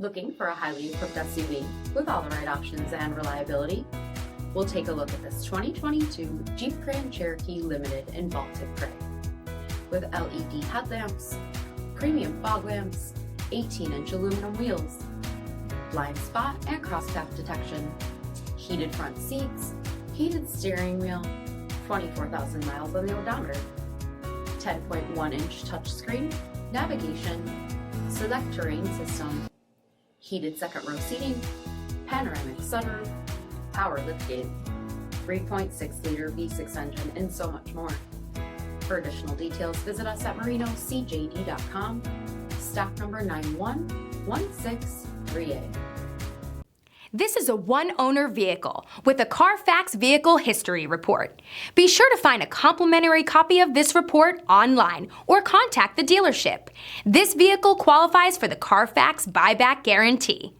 Looking for a highly equipped SUV with all the right options and reliability? We'll take a look at this 2022 Jeep Grand Cherokee Limited in Baltic Gray. With LED headlamps, premium fog lamps, 18-inch aluminum wheels, blind spot and crosspath detection, heated front seats, heated steering wheel, 24,000 miles on the odometer, 10.1-inch touchscreen, navigation, SELEC-TERRAIN system, heated second row seating, panoramic sunroof, power liftgate, 3.6-liter V6 engine, and so much more. For additional details, visit us at marinocjd.com, stock number 911638. This is a one-owner vehicle with a CARFAX Vehicle History Report. Be sure to find a complimentary copy of this report online or contact the dealership. This vehicle qualifies for the CARFAX Buyback Guarantee.